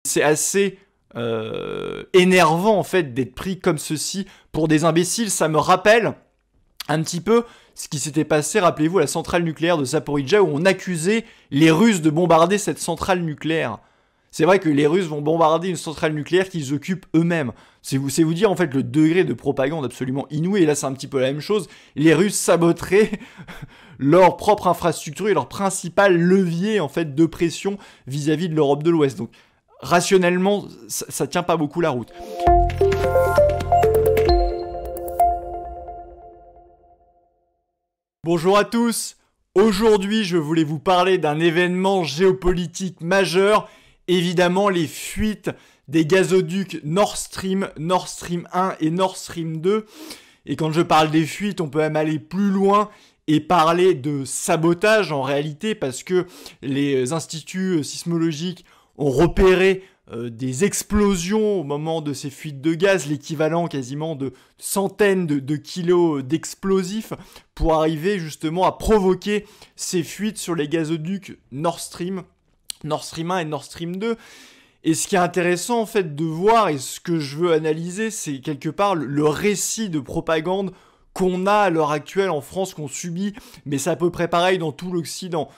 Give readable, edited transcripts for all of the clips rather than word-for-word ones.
C'est assez énervant en fait d'être pris comme ceci pour des imbéciles. Ça me rappelle un petit peu ce qui s'était passé, rappelez-vous, à la centrale nucléaire de Zaporijjia, où on accusait les Russes de bombarder cette centrale nucléaire. C'est vrai que les Russes vont bombarder une centrale nucléaire qu'ils occupent eux-mêmes. C'est vous dire en fait le degré de propagande absolument inouï. Et là c'est un petit peu la même chose. Les Russes saboteraient leur propre infrastructure et leur principal levier en fait de pression vis-à-vis de l'Europe de l'Ouest. Donc rationnellement, ça tient pas beaucoup la route. Bonjour à tous. Aujourd'hui, je voulais vous parler d'un événement géopolitique majeur. Évidemment, les fuites des gazoducs Nord Stream 1 et Nord Stream 2. Et quand je parle des fuites, on peut même aller plus loin et parler de sabotage en réalité, parce que les instituts sismologiques ont repéré des explosions au moment de ces fuites de gaz, l'équivalent quasiment de centaines de kilos d'explosifs, pour arriver justement à provoquer ces fuites sur les gazoducs Nord Stream 1 et Nord Stream 2. Et ce qui est intéressant en fait de voir, et ce que je veux analyser, c'est quelque part le récit de propagande qu'on a à l'heure actuelle en France, qu'on subit, mais c'est à peu près pareil dans tout l'Occident.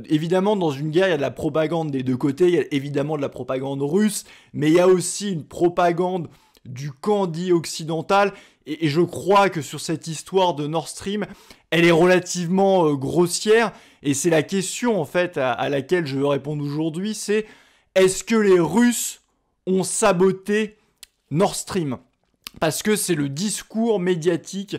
Évidemment, dans une guerre, il y a de la propagande des deux côtés, il y a évidemment de la propagande russe, mais il y a aussi une propagande du camp dit occidental, et je crois que sur cette histoire de Nord Stream, elle est relativement grossière, et c'est la question en fait à laquelle je veux répondre aujourd'hui, c'est est-ce que les Russes ont saboté Nord Stream ? Parce que c'est le discours médiatique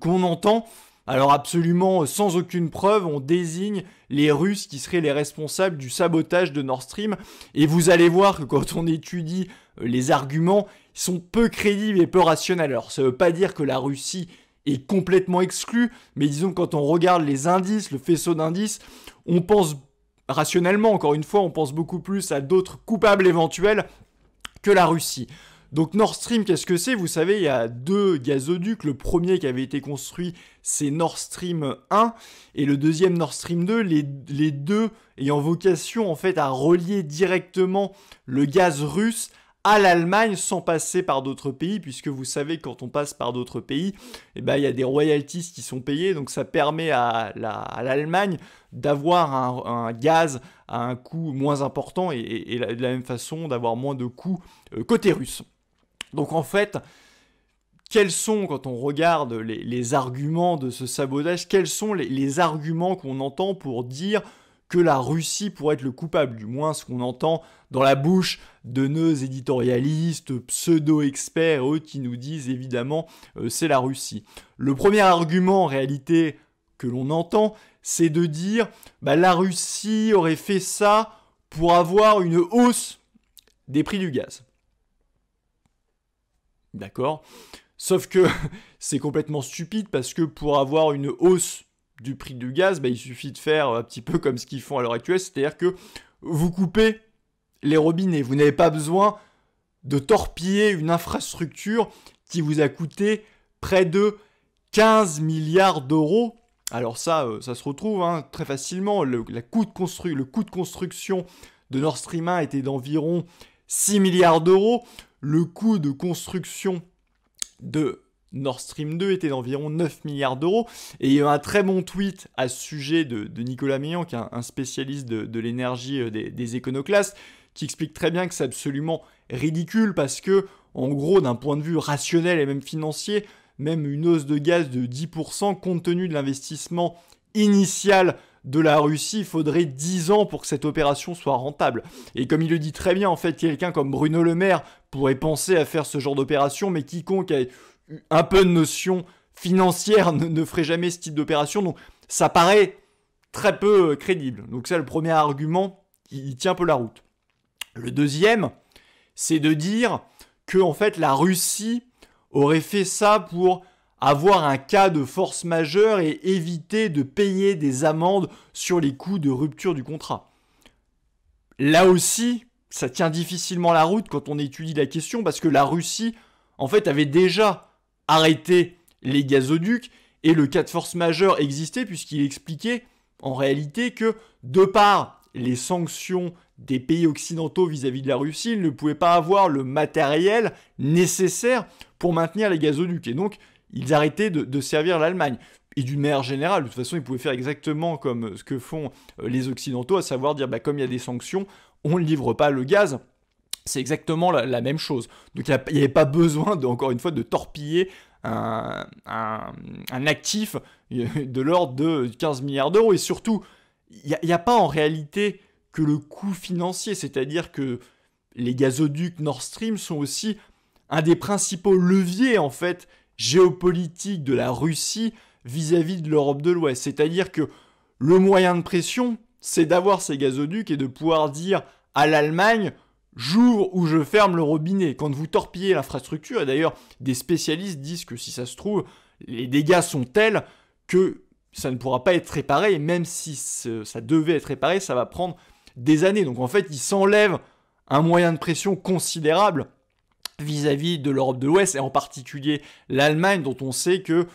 qu'on entend. Alors absolument sans aucune preuve, on désigne les Russes qui seraient les responsables du sabotage de Nord Stream. Et vous allez voir que quand on étudie les arguments, ils sont peu crédibles et peu rationnels. Alors ça ne veut pas dire que la Russie est complètement exclue, mais disons que quand on regarde les indices, le faisceau d'indices, on pense rationnellement, encore une fois, on pense beaucoup plus à d'autres coupables éventuels que la Russie. Donc Nord Stream, qu'est-ce que c'est ? Vous savez, il y a deux gazoducs. Le premier qui avait été construit, c'est Nord Stream 1, et le deuxième Nord Stream 2, les deux ayant vocation en fait à relier directement le gaz russe à l'Allemagne sans passer par d'autres pays, puisque vous savez que quand on passe par d'autres pays, eh ben, il y a des royalties qui sont payées, donc ça permet à l'Allemagne d'avoir un gaz à un coût moins important et de la même façon d'avoir moins de coûts côté russe. Donc en fait, quels sont, quand on regarde les arguments de ce sabotage, quels sont les arguments qu'on entend pour dire que la Russie pourrait être le coupable, du moins ce qu'on entend dans la bouche de nos éditorialistes, pseudo-experts et autres qui nous disent évidemment c'est la Russie. Le premier argument en réalité que l'on entend, c'est de dire la Russie aurait fait ça pour avoir une hausse des prix du gaz. D'accord ? Sauf que c'est complètement stupide parce que pour avoir une hausse du prix du gaz, il suffit de faire un petit peu comme ce qu'ils font à l'heure actuelle, c'est-à-dire que vous coupez les robinets. Vous n'avez pas besoin de torpiller une infrastructure qui vous a coûté près de 15 milliards d'euros. Alors ça se retrouve très facilement. Le coût de construction de Nord Stream 1 était d'environ 6 milliards d'euros. Le coût de construction de Nord Stream 2 était d'environ 9 milliards d'euros. Et il y a un très bon tweet à ce sujet de Nicolas Meillan, qui est un spécialiste de l'énergie des éconoclastes, qui explique très bien que c'est absolument ridicule parce que, en gros, d'un point de vue rationnel et même financier, même une hausse de gaz de 10%, compte tenu de l'investissement initial de la Russie, il faudrait 10 ans pour que cette opération soit rentable. Et comme il le dit très bien, en fait, quelqu'un comme Bruno Le Maire pourrait penser à faire ce genre d'opération, mais quiconque a un peu de notion financière ne ferait jamais ce type d'opération. Donc ça paraît très peu crédible. Donc ça, le premier argument, il tient un peu la route. Le deuxième, c'est de dire que en fait la Russie aurait fait ça pour avoir un cas de force majeure et éviter de payer des amendes sur les coûts de rupture du contrat. Là aussi, ça tient difficilement la route quand on étudie la question parce que la Russie, en fait, avait déjà arrêté les gazoducs et le cas de force majeure existait puisqu'il expliquait en réalité que de par les sanctions des pays occidentaux vis-à-vis de la Russie, ils ne pouvaient pas avoir le matériel nécessaire pour maintenir les gazoducs. Et donc, ils arrêtaient de servir l'Allemagne. Et d'une manière générale, de toute façon, ils pouvaient faire exactement comme ce que font les Occidentaux, à savoir dire, comme il y a des sanctions, on ne livre pas le gaz. C'est exactement la même chose. Donc, il n'y avait pas besoin, encore une fois, de torpiller un actif de l'ordre de 15 milliards d'euros. Et surtout, il n'y a pas en réalité que le coût financier, c'est-à-dire que les gazoducs Nord Stream sont aussi un des principaux leviers, en fait, géopolitiques de la Russie vis-à-vis de l'Europe de l'Ouest. C'est-à-dire que le moyen de pression, c'est d'avoir ces gazoducs et de pouvoir dire à l'Allemagne, j'ouvre ou je ferme le robinet. Quand vous torpillez l'infrastructure, et d'ailleurs des spécialistes disent que si ça se trouve, les dégâts sont tels que ça ne pourra pas être réparé, et même si ça devait être réparé, ça va prendre des années. Donc en fait, il s'enlève un moyen de pression considérable vis-à-vis de l'Europe de l'Ouest, et en particulier l'Allemagne, dont on sait que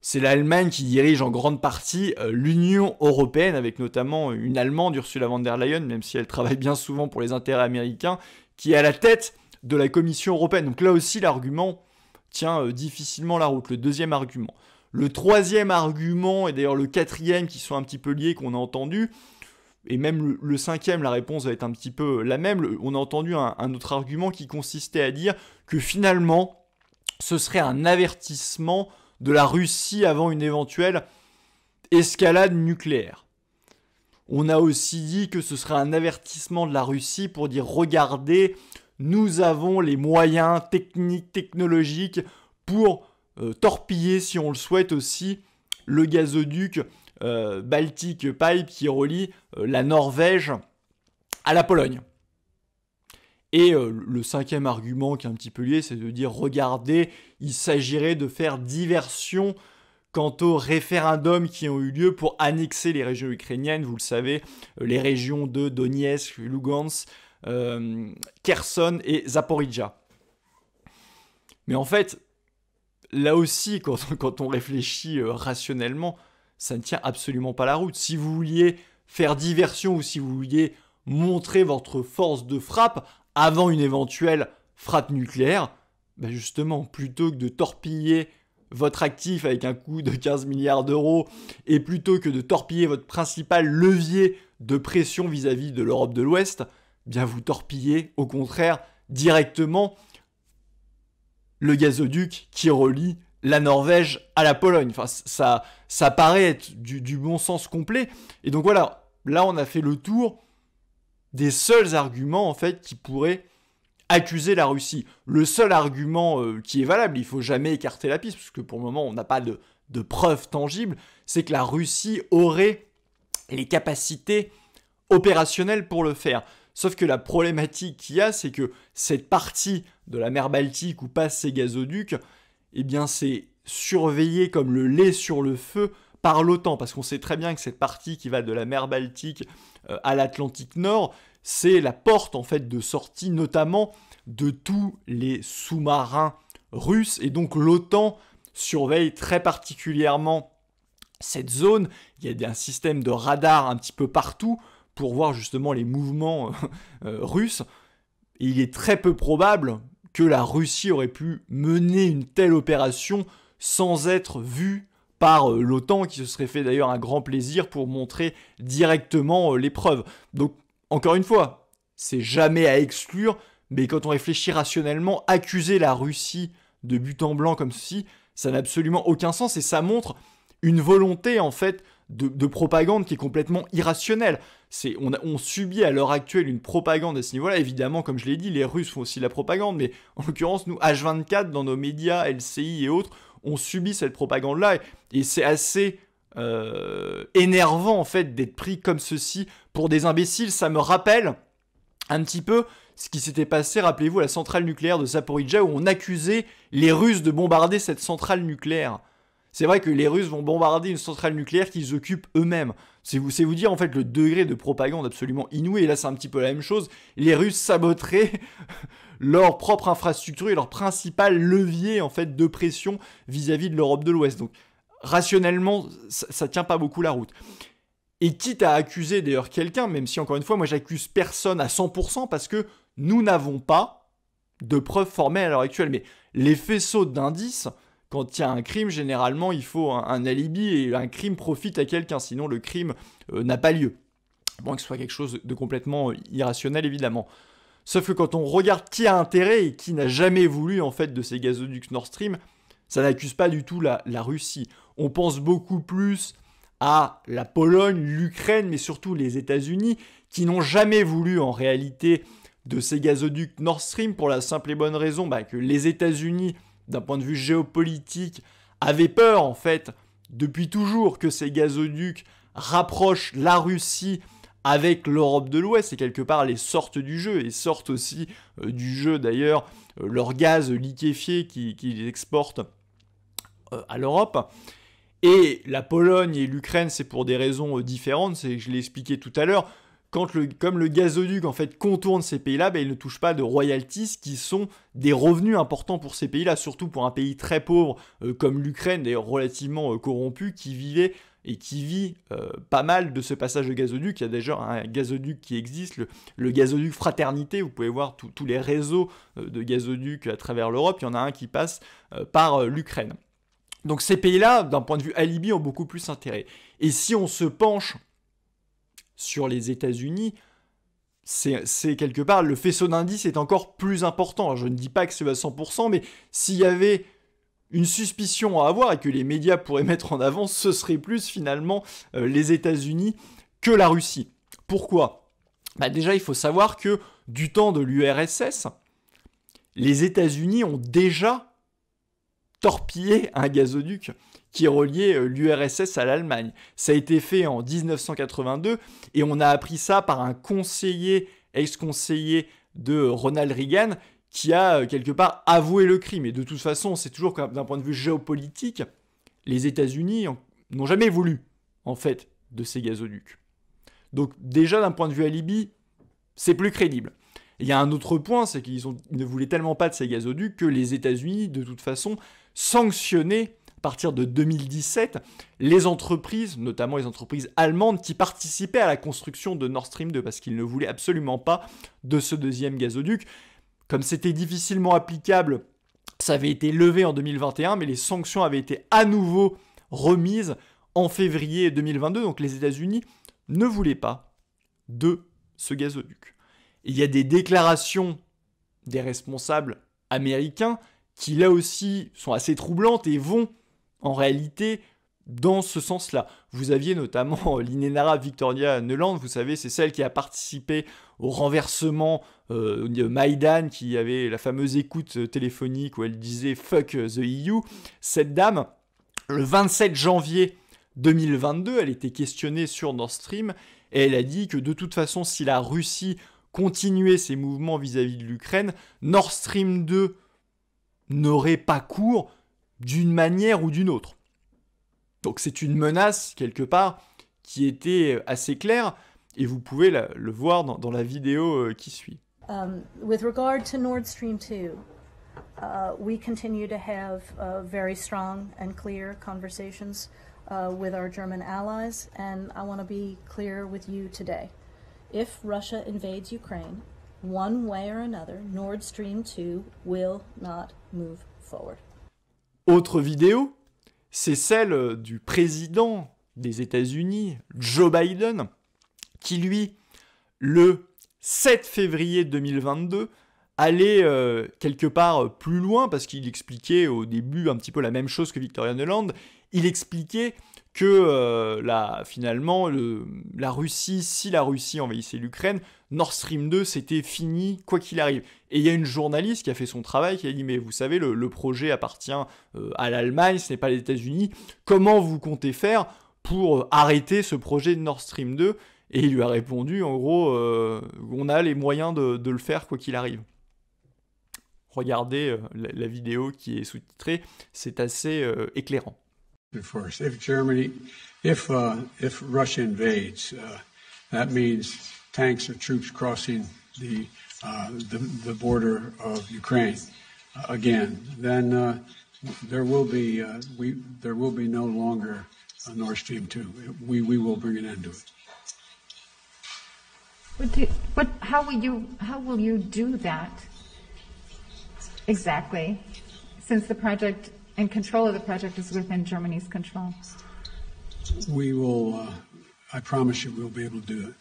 c'est l'Allemagne qui dirige en grande partie l'Union européenne, avec notamment une Allemande, Ursula von der Leyen, même si elle travaille bien souvent pour les intérêts américains, qui est à la tête de la Commission européenne. Donc là aussi, l'argument tient difficilement la route, le deuxième argument. Le troisième argument, et d'ailleurs le quatrième, qui sont un petit peu liés, qu'on a entendu, et même le cinquième, la réponse va être un petit peu la même. On a entendu un autre argument qui consistait à dire que finalement, ce serait un avertissement de la Russie avant une éventuelle escalade nucléaire. On a aussi dit que ce serait un avertissement de la Russie pour dire « Regardez, nous avons les moyens techniques, technologiques pour torpiller, si on le souhaite aussi, le gazoduc Baltic Pipe qui relie la Norvège à la Pologne. » Et le cinquième argument qui est un petit peu lié, c'est de dire, regardez, il s'agirait de faire diversion quant aux référendums qui ont eu lieu pour annexer les régions ukrainiennes, vous le savez, les régions de Donetsk, Lugansk, Kherson et Zaporizhzhia. Mais en fait, là aussi, quand on réfléchit rationnellement, ça ne tient absolument pas la route. Si vous vouliez faire diversion ou si vous vouliez montrer votre force de frappe avant une éventuelle frappe nucléaire, justement, plutôt que de torpiller votre actif avec un coût de 15 milliards d'euros et plutôt que de torpiller votre principal levier de pression vis-à-vis de l'Europe de l'Ouest, vous torpillez au contraire directement le gazoduc qui relie la Norvège à la Pologne. Enfin, ça paraît être du bon sens complet. Et donc voilà, là on a fait le tour des seuls arguments en fait qui pourraient accuser la Russie. Le seul argument qui est valable, il ne faut jamais écarter la piste, parce que pour le moment on n'a pas de preuves tangibles, c'est que la Russie aurait les capacités opérationnelles pour le faire. Sauf que la problématique qu'il y a, c'est que cette partie de la mer Baltique où passent ces gazoducs, c'est surveillé comme le lait sur le feu par l'OTAN, parce qu'on sait très bien que cette partie qui va de la mer Baltique à l'Atlantique Nord, c'est la porte en fait de sortie notamment de tous les sous-marins russes, et donc l'OTAN surveille très particulièrement cette zone. Il y a un système de radar un petit peu partout pour voir justement les mouvements russes, et il est très peu probable que la Russie aurait pu mener une telle opération sans être vue par l'OTAN, qui se serait fait d'ailleurs un grand plaisir pour montrer directement les preuves. Donc, encore une fois, c'est jamais à exclure, mais quand on réfléchit rationnellement, accuser la Russie de but en blanc comme ceci, ça n'a absolument aucun sens, et ça montre une volonté, en fait, de propagande qui est complètement irrationnelle. On subit à l'heure actuelle une propagande à ce niveau-là. Évidemment, comme je l'ai dit, les Russes font aussi de la propagande, mais en l'occurrence, nous, H24, dans nos médias, LCI et autres, on subit cette propagande-là, et c'est assez énervant, en fait, d'être pris comme ceci pour des imbéciles. Ça me rappelle un petit peu ce qui s'était passé, rappelez-vous, à la centrale nucléaire de Zaporizhzhia, où on accusait les Russes de bombarder cette centrale nucléaire. C'est vrai que les Russes vont bombarder une centrale nucléaire qu'ils occupent eux-mêmes. C'est vous dire en fait le degré de propagande absolument inouï. Et là c'est un petit peu la même chose. Les Russes saboteraient leur propre infrastructure et leur principal levier en fait de pression vis-à-vis de l'Europe de l'Ouest. Donc rationnellement, ça tient pas beaucoup la route. Et quitte à accuser d'ailleurs quelqu'un, même si encore une fois, moi j'accuse personne à 100% parce que nous n'avons pas de preuves formelles à l'heure actuelle. Mais les faisceaux d'indices, quand il y a un crime, généralement il faut un alibi et un crime profite à quelqu'un, sinon le crime n'a pas lieu. Bon, que ce soit quelque chose de complètement irrationnel évidemment. Sauf que quand on regarde qui a intérêt et qui n'a jamais voulu en fait de ces gazoducs Nord Stream, ça n'accuse pas du tout la Russie. On pense beaucoup plus à la Pologne, l'Ukraine, mais surtout les États-Unis, qui n'ont jamais voulu en réalité de ces gazoducs Nord Stream pour la simple et bonne raison que les États-Unis, d'un point de vue géopolitique, avaient peur en fait depuis toujours que ces gazoducs rapprochent la Russie avec l'Europe de l'Ouest et quelque part les sortent du jeu et sortent aussi du jeu d'ailleurs leur gaz liquéfié qu'ils exportent à l'Europe. Et la Pologne et l'Ukraine, c'est pour des raisons différentes, je l'ai expliqué tout à l'heure. Comme le gazoduc en fait contourne ces pays-là, il ne touche pas de royalties qui sont des revenus importants pour ces pays-là, surtout pour un pays très pauvre comme l'Ukraine, d'ailleurs relativement corrompu, qui vit pas mal de ce passage de gazoduc. Il y a déjà un gazoduc qui existe, le gazoduc Fraternité. Vous pouvez voir tous les réseaux de gazoducs à travers l'Europe. Il y en a un qui passe par l'Ukraine. Donc ces pays-là, d'un point de vue alibi, ont beaucoup plus intérêt. Et si on se penche sur les États-Unis, c'est quelque part, le faisceau d'indices est encore plus important. Alors, je ne dis pas que c'est à 100%, mais s'il y avait une suspicion à avoir et que les médias pourraient mettre en avant, ce serait plus finalement les États-Unis que la Russie. Pourquoi ? Déjà, il faut savoir que du temps de l'URSS, les États-Unis ont déjà torpiller un gazoduc qui reliait l'URSS à l'Allemagne. Ça a été fait en 1982 et on a appris ça par un ex-conseiller de Ronald Reagan qui a quelque part avoué le crime. Et de toute façon, c'est toujours d'un point de vue géopolitique, les États-Unis n'ont jamais voulu, en fait, de ces gazoducs. Donc déjà, d'un point de vue alibi, c'est plus crédible. Il y a un autre point, c'est qu'ils ne voulaient tellement pas de ces gazoducs que les États-Unis, de toute façon, sanctionnaient à partir de 2017 les entreprises, notamment les entreprises allemandes, qui participaient à la construction de Nord Stream 2 parce qu'ils ne voulaient absolument pas de ce deuxième gazoduc. Comme c'était difficilement applicable, ça avait été levé en 2021, mais les sanctions avaient été à nouveau remises en février 2022. Donc les États-Unis ne voulaient pas de ce gazoduc. Il y a des déclarations des responsables américains qui là aussi sont assez troublantes et vont en réalité dans ce sens-là. Vous aviez notamment l'inénarrable Victoria Nuland, vous savez, c'est celle qui a participé au renversement de Maïdan, qui avait la fameuse écoute téléphonique où elle disait « fuck the EU ». Cette dame, le 27 janvier 2022, elle était questionnée sur Nord Stream et elle a dit que de toute façon, si la Russie continuait ses mouvements vis-à-vis de l'Ukraine, Nord Stream 2 n'aurait pas cours d'une manière ou d'une autre. Donc c'est une menace, quelque part, qui était assez claire, et vous pouvez le voir dans la vidéo qui suit. With regard to Nord Stream 2, we continue to have very strong and clear conversations with our German allies, and I want to be clear with you today. If Russia invades Ukraine, one way or another, Nord Stream 2 will not move forward. Autre vidéo, c'est celle du président des États-Unis, Joe Biden, qui lui, le 7 février 2022, allait quelque part plus loin, parce qu'il expliquait au début un petit peu la même chose que Victoria Nuland. Il expliquait que finalement, la Russie, si la Russie envahissait l'Ukraine, Nord Stream 2, c'était fini, quoi qu'il arrive. Et il y a une journaliste qui a fait son travail, qui a dit « Mais vous savez, le projet appartient à l'Allemagne, ce n'est pas les États-Unis. Comment vous comptez faire pour arrêter ce projet de Nord Stream 2 ?» Et il lui a répondu, en gros, on a les moyens de le faire, quoi qu'il arrive. Regardez la vidéo qui est sous-titrée, c'est assez éclairant. First, if Russia invades, that means tanks or troops crossing the border of Ukraine again. Then there will be no longer Nord Stream 2. We will bring an end to it. How will you do that exactly, since the project and control of the project is within Germany's control? We will, I promise you, we'll be able to do it.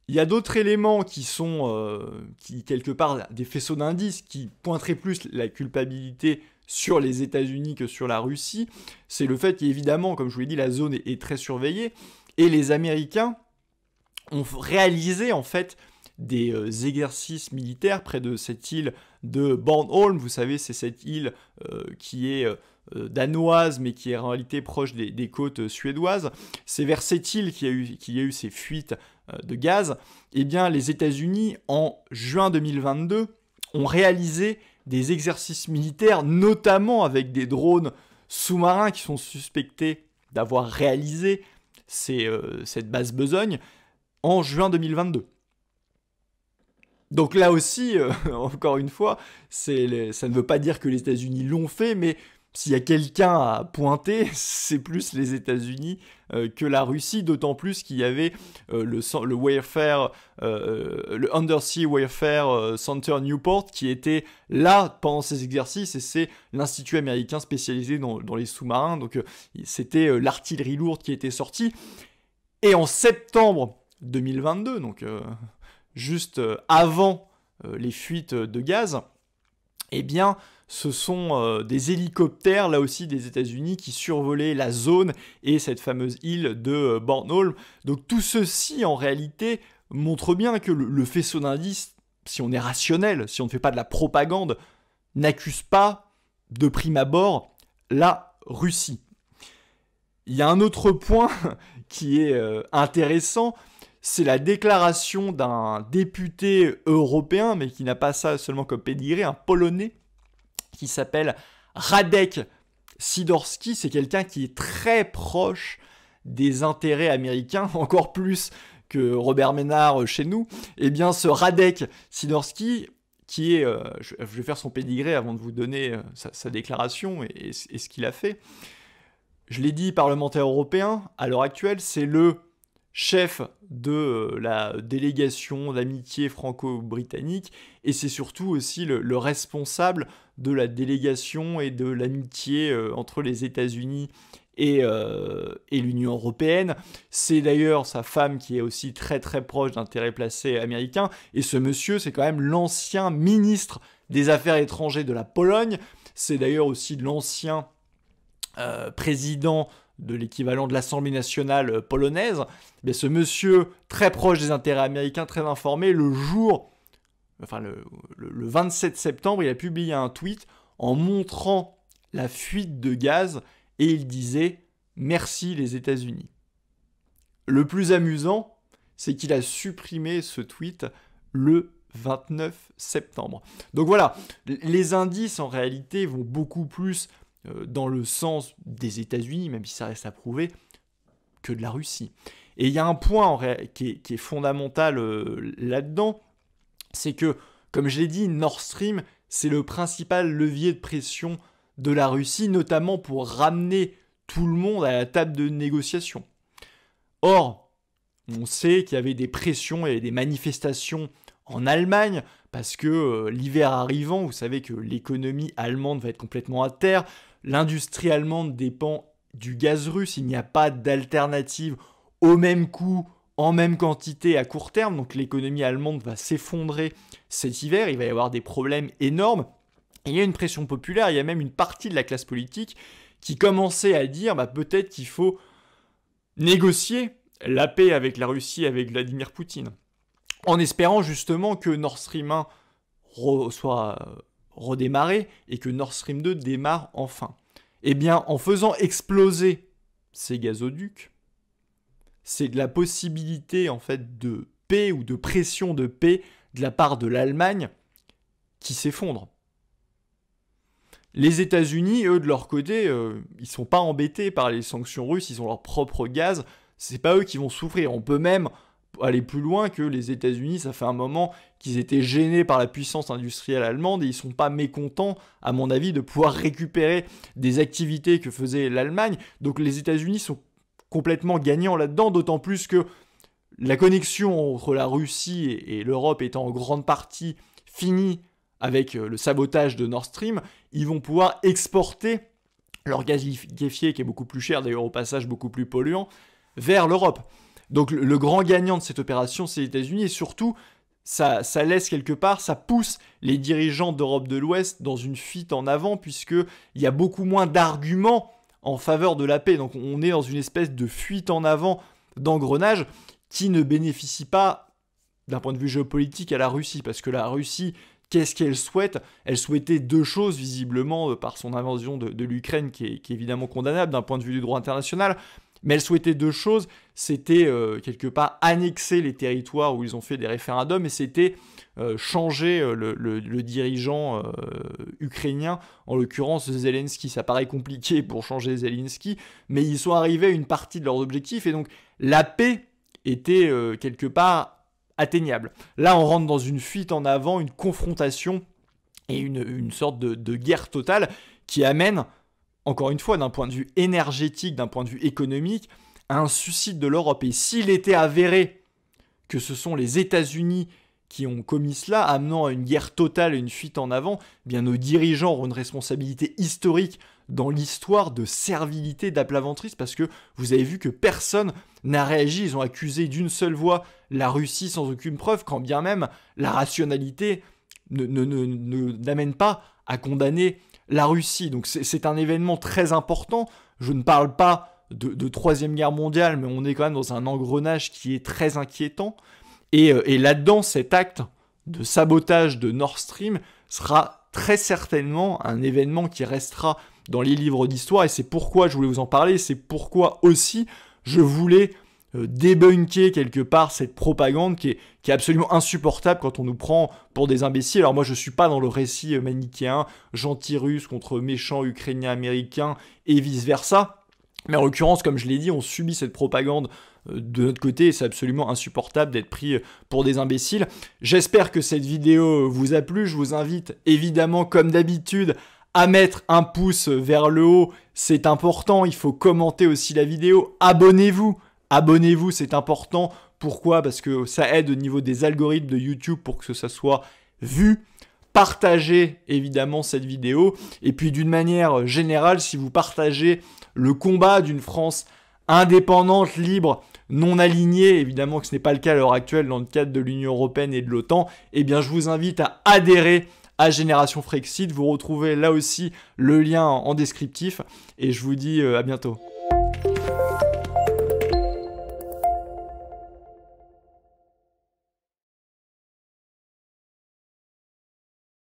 Il y a d'autres éléments qui sont, qui quelque part, des faisceaux d'indices qui pointeraient plus la culpabilité sur les États-Unis que sur la Russie. C'est le fait qu'évidemment, comme je vous l'ai dit, la zone est très surveillée et les Américains ont réalisé en fait des exercices militaires près de cette île de Bornholm. Vous savez, c'est cette île qui est danoise, mais qui est en réalité proche des côtes suédoises. C'est vers cette île qu'il y a eu ces fuites de gaz. Eh bien, les États-Unis, en juin 2022, ont réalisé des exercices militaires, notamment avec des drones sous-marins qui sont suspectés d'avoir réalisé cette base besogne en juin 2022. Donc là aussi, encore une fois, ça ne veut pas dire que les États-Unis l'ont fait, mais s'il y a quelqu'un à pointer, c'est plus les États-Unis que la Russie, d'autant plus qu'il y avait le Warfare, le Undersea Warfare Center Newport qui était là pendant ces exercices, et c'est l'Institut américain spécialisé dans les sous-marins, donc c'était l'artillerie lourde qui était sortie. Et en septembre 2022, donc juste avant les fuites de gaz, eh bien, ce sont des hélicoptères, là aussi des États-Unis, qui survolaient la zone et cette fameuse île de Bornholm. Donc tout ceci, en réalité, montre bien que le faisceau d'indices, si on est rationnel, si on ne fait pas de la propagande, n'accuse pas, de prime abord, la Russie. Il y a un autre point qui est intéressant, c'est la déclaration d'un député européen, mais qui n'a pas ça seulement comme pédigré, un Polonais, qui s'appelle Radek Sikorski. C'est quelqu'un qui est très proche des intérêts américains, encore plus que Robert Ménard chez nous. Eh bien, ce Radek Sikorski, qui est, je vais faire son pédigré avant de vous donner sa déclaration et ce qu'il a fait. Je l'ai dit, parlementaire européen, à l'heure actuelle, c'est le chef de la délégation d'amitié franco-britannique, et c'est surtout aussi le responsable de la délégation et de l'amitié entre les États-Unis et l'Union européenne. C'est d'ailleurs sa femme qui est aussi très très proche d'intérêts placés américains, et ce monsieur, c'est quand même l'ancien ministre des Affaires étrangères de la Pologne, c'est d'ailleurs aussi l'ancien président de l'équivalent de l'Assemblée nationale polonaise. Mais ce monsieur, très proche des intérêts américains, très informé, le 27 septembre, il a publié un tweet en montrant la fuite de gaz, et il disait « Merci les États-Unis ». Le plus amusant, c'est qu'il a supprimé ce tweet le 29 septembre. Donc voilà, les indices en réalité vont beaucoup plus dans le sens des États-Unis, même si ça reste à prouver, que de la Russie. Et il y a un point qui est fondamental là-dedans, c'est que, comme je l'ai dit, Nord Stream, c'est le principal levier de pression de la Russie, notamment pour ramener tout le monde à la table de négociation. Or, on sait qu'il y avait des pressions et des manifestations en Allemagne, parce que l'hiver arrivant, vous savez que l'économie allemande va être complètement à terre, l'industrie allemande dépend du gaz russe, il n'y a pas d'alternative au même coût, en même quantité à court terme, donc l'économie allemande va s'effondrer cet hiver, il va y avoir des problèmes énormes, et il y a une pression populaire, il y a même une partie de la classe politique qui commençait à dire peut-être qu'il faut négocier la paix avec la Russie, avec Vladimir Poutine, en espérant justement que Nord Stream 1 soit redémarrer et que Nord Stream 2 démarre enfin. Eh bien, en faisant exploser ces gazoducs, c'est de la possibilité en fait de paix ou de pression de paix de la part de l'Allemagne qui s'effondre. Les États-Unis, eux, de leur côté, ils sont pas embêtés par les sanctions russes, ils ont leur propre gaz, c'est pas eux qui vont souffrir. On peut même aller plus loin que les États-Unis, ça fait un moment qu'ils étaient gênés par la puissance industrielle allemande et ils sont pas mécontents, à mon avis, de pouvoir récupérer des activités que faisait l'Allemagne. Donc les États-Unis sont complètement gagnants là-dedans, d'autant plus que la connexion entre la Russie et l'Europe étant en grande partie finie avec le sabotage de Nord Stream, ils vont pouvoir exporter leur gaz liquéfié, qui est beaucoup plus cher, d'ailleurs au passage beaucoup plus polluant, vers l'Europe. Donc le grand gagnant de cette opération, c'est les États-Unis, et surtout, ça laisse quelque part, ça pousse les dirigeants d'Europe de l'Ouest dans une fuite en avant, puisqu'il y a beaucoup moins d'arguments en faveur de la paix. Donc on est dans une espèce de fuite en avant d'engrenage qui ne bénéficie pas, d'un point de vue géopolitique, à la Russie, parce que la Russie, qu'est-ce qu'elle souhaite ? Elle souhaitait deux choses, visiblement, par son invasion de l'Ukraine, qui est évidemment condamnable d'un point de vue du droit international, mais elle souhaitait deux choses, c'était quelque part annexer les territoires où ils ont fait des référendums, et c'était changer le dirigeant ukrainien, en l'occurrence Zelensky. Ça paraît compliqué pour changer Zelensky, mais ils sont arrivés à une partie de leurs objectifs, et donc la paix était quelque part atteignable. Là, on rentre dans une fuite en avant, une confrontation et une sorte de guerre totale qui amène, encore une fois, d'un point de vue énergétique, d'un point de vue économique, à un suicide de l'Europe. Et s'il était avéré que ce sont les États-Unis qui ont commis cela, amenant à une guerre totale et une fuite en avant, eh bien nos dirigeants auront une responsabilité historique dans l'histoire de servilité, d'aplaventrisme, parce que vous avez vu que personne n'a réagi. Ils ont accusé d'une seule voix la Russie sans aucune preuve, quand bien même la rationalité n'amène pas à condamner la Russie. Donc c'est un événement très important. Je ne parle pas de Troisième Guerre mondiale, mais on est quand même dans un engrenage qui est très inquiétant. Et là-dedans, cet acte de sabotage de Nord Stream sera très certainement un événement qui restera dans les livres d'histoire, et c'est pourquoi je voulais vous en parler, c'est pourquoi aussi je voulais débunker quelque part cette propagande qui est absolument insupportable quand on nous prend pour des imbéciles. Alors moi je suis pas dans le récit manichéen, gentil russe contre méchant ukrainien américain et vice versa, mais en l'occurrence, comme je l'ai dit, on subit cette propagande de notre côté et c'est absolument insupportable d'être pris pour des imbéciles. J'espère que cette vidéo vous a plu, je vous invite évidemment comme d'habitude à mettre un pouce vers le haut, c'est important, il faut commenter aussi la vidéo, abonnez-vous, c'est important. Pourquoi ? Parce que ça aide au niveau des algorithmes de YouTube pour que ça soit vu. Partagez évidemment cette vidéo, et puis d'une manière générale, si vous partagez le combat d'une France indépendante, libre, non alignée, évidemment que ce n'est pas le cas à l'heure actuelle dans le cadre de l'Union Européenne et de l'OTAN, eh bien je vous invite à adhérer à Génération Frexit. Vous retrouvez là aussi le lien en descriptif, et je vous dis à bientôt.